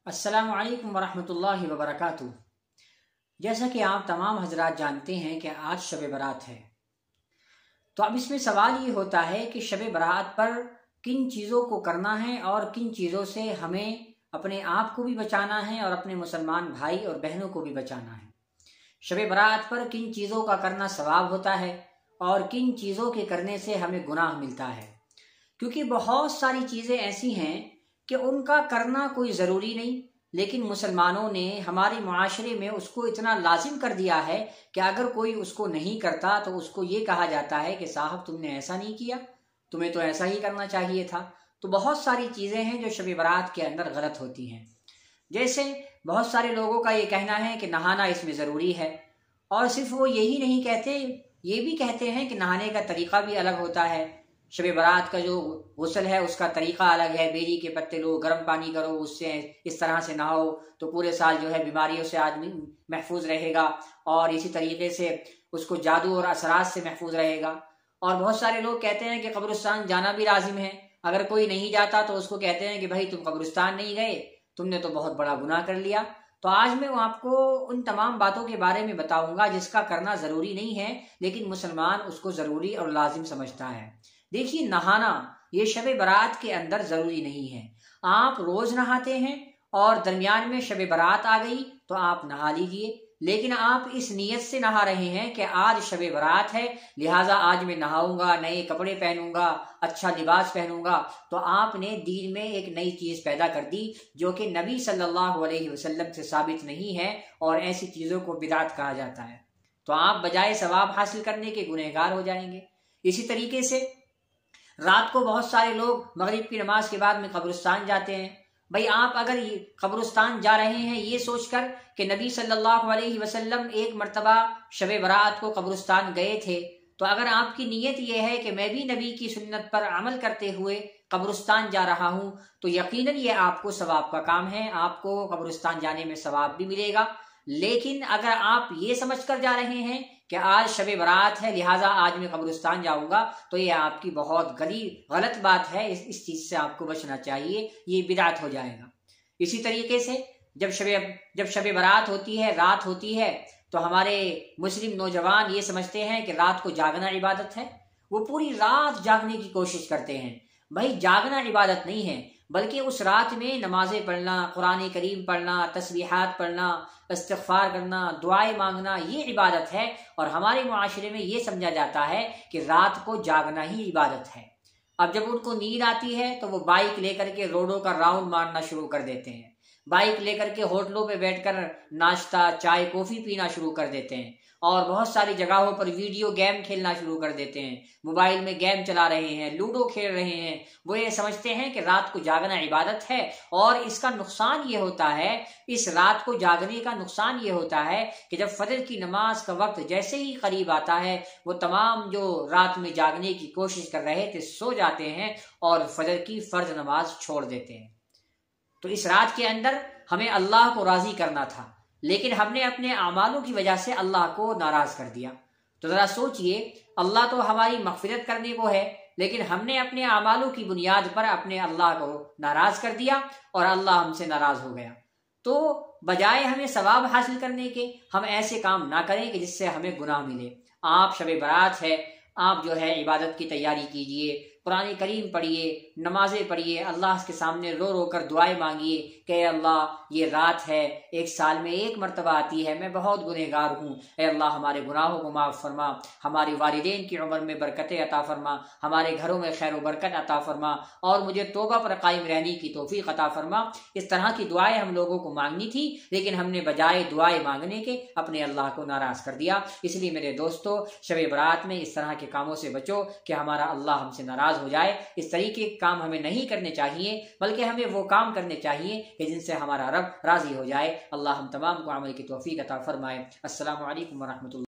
अस्सलामु अलैकुम वरहमतुल्लाहि वबरकातुह। जैसा कि आप तमाम हजरात जानते हैं कि आज शब बारात है, तो अब इसमें सवाल ये होता है कि शब बारात पर किन चीज़ों को करना है और किन चीज़ों से हमें अपने आप को भी बचाना है और अपने मुसलमान भाई और बहनों को भी बचाना है। शब बारात पर किन चीज़ों का करना सवाब होता है और किन चीज़ों के करने से हमें गुनाह मिलता है, क्योंकि बहुत सारी चीज़ें ऐसी हैं कि उनका करना कोई ज़रूरी नहीं, लेकिन मुसलमानों ने हमारे मुआशरे में उसको इतना लाजिम कर दिया है कि अगर कोई उसको नहीं करता तो उसको ये कहा जाता है कि साहब तुमने ऐसा नहीं किया, तुम्हें तो ऐसा ही करना चाहिए था। तो बहुत सारी चीज़ें हैं जो शब बारात के अंदर गलत होती हैं। जैसे बहुत सारे लोगों का ये कहना है कि नहाना इसमें ज़रूरी है, और सिर्फ वो यही नहीं कहते, ये भी कहते हैं कि नहाने का तरीक़ा भी अलग होता है। शब बारात का जो गुस्ल है उसका तरीक़ा अलग है। बेरी के पत्ते लो, गर्म पानी करो, उससे इस तरह से नहाओ तो पूरे साल जो है बीमारियों से आदमी महफूज रहेगा, और इसी तरीके से उसको जादू और असरात से महफूज रहेगा। और बहुत सारे लोग कहते हैं कि कब्रिस्तान जाना भी लाजिम है। अगर कोई नहीं जाता तो उसको कहते हैं कि भाई तुम कब्रिस्तान नहीं गए, तुमने तो बहुत बड़ा गुनाह कर लिया। तो आज मैं आपको उन तमाम बातों के बारे में बताऊंगा जिसका करना ज़रूरी नहीं है, लेकिन मुसलमान उसको ज़रूरी और लाजिम समझता है। देखिए, नहाना ये शब बारात के अंदर ज़रूरी नहीं है। आप रोज़ नहाते हैं और दरमियान में शब बारात आ गई तो आप नहा लीजिए, लेकिन आप इस नीयत से नहा रहे हैं कि आज शब बारात है, लिहाजा आज मैं नहाऊंगा, नए कपड़े पहनूंगा, अच्छा लिबास पहनूंगा। तो आपने दीन में एक नई चीज़ पैदा कर दी जो कि नबी सल्लल्लाहु अलैहि वसल्लम से साबित नहीं है, और ऐसी चीज़ों को बिदात कहा जाता है। तो आप बजाय सवाब हासिल करने के गुनहगार हो जाएंगे। इसी तरीके से रात को बहुत सारे लोग मगरिब की नमाज के बाद में कब्रिस्तान जाते हैं। भाई, आप अगर कब्रिस्तान जा रहे हैं ये सोचकर कि नबी सल्लल्लाहु अलैहि वसल्लम एक मर्तबा शब बारात को कब्रिस्तान गए थे, तो अगर आपकी नीयत ये है कि मैं भी नबी की सुन्नत पर अमल करते हुए कब्रिस्तान जा रहा हूं, तो यकीनन ये आपको सवाब का काम है, आपको कब्रिस्तान जाने में सवाब भी मिलेगा। लेकिन अगर आप ये समझकर जा रहे हैं कि आज शब बारात है लिहाजा आज मैं कब्रिस्तान जाऊंगा, तो ये आपकी बहुत गलत बात है। इस चीज़ से आपको बचना चाहिए, ये बिदात हो जाएगा। इसी तरीके से जब शब बारात होती है, रात होती है, तो हमारे मुस्लिम नौजवान ये समझते हैं कि रात को जागना इबादत है। वो पूरी रात जागने की कोशिश करते हैं। भाई, जागना इबादत नहीं है, बल्कि उस रात में नमाजें पढ़ना, कुरान करीम पढ़ना, तस्बीहात पढ़ना, इस्तिग़फ़ार करना, दुआएं मांगना, ये इबादत है। और हमारे मुआशरे में ये समझा जाता है कि रात को जागना ही इबादत है। अब जब उनको नींद आती है तो वो बाइक लेकर के रोडों का राउंड मारना शुरू कर देते हैं। बाइक लेकर के होटलों पे बैठकर नाश्ता, चाय, कॉफ़ी पीना शुरू कर देते हैं, और बहुत सारी जगहों पर वीडियो गेम खेलना शुरू कर देते हैं। मोबाइल में गेम चला रहे हैं, लूडो खेल रहे हैं। वो ये समझते हैं कि रात को जागना इबादत है, और इसका नुकसान ये होता है, इस रात को जागने का नुकसान ये होता है कि जब फजर की नमाज का वक्त जैसे ही करीब आता है, वो तमाम जो रात में जागने की कोशिश कर रहे थे सो जाते हैं और फजर की फ़र्ज नमाज छोड़ देते हैं। तो इस रात के अंदर हमें अल्लाह को राज़ी करना था, लेकिन हमने अपने अमालों की वजह से अल्लाह को नाराज़ कर दिया। तो ज़रा सोचिए, अल्लाह तो हमारी मग़फ़िरत करने को है, लेकिन हमने अपने अमालों की बुनियाद पर अपने अल्लाह को नाराज़ कर दिया और अल्लाह हमसे नाराज़ हो गया। तो बजाय हमें सवाब हासिल करने के, हम ऐसे काम ना करें कि जिससे हमें गुनाह मिले। आप शब बारात है, आप जो है इबादत की तैयारी कीजिए, कुरान करीम पढ़िए, नमाजें पढ़िए, अल्लाह के सामने रो रो कर दुआएं मांगिए कि अल्लाह ये रात है, एक साल में एक मरतबा आती है, मैं बहुत गुनहगार हूँ, ए अल्लाह हमारे गुनाहों को माफ़ फरमा, हमारी वालिदैन की उम्र में बरकतें अता फरमा, हमारे घरों में खैर व बरकत अता फरमा, और मुझे तौबा पर कायम रहने की तौफीक अता फरमा। इस तरह की दुआएं हम लोगों को मांगनी थी, लेकिन हमने बजाय दुआएं मांगने के अपने अल्लाह को नाराज़ कर दिया। इसलिए मेरे दोस्तों, शब बारात में इस तरह के कामों से बचो कि हमारा अल्लाह हमसे नाराज़ हो जाए। इस तरीके के काम हमें नहीं करने चाहिए, बल्कि हमें वो काम करने चाहिए कि जिनसे हमारा रब राज़ी हो जाए। अल्लाह हम तमाम को अमल की तौफीक अता फरमाए। अस्सलामु अलैकुम व रहमतुल्लाह।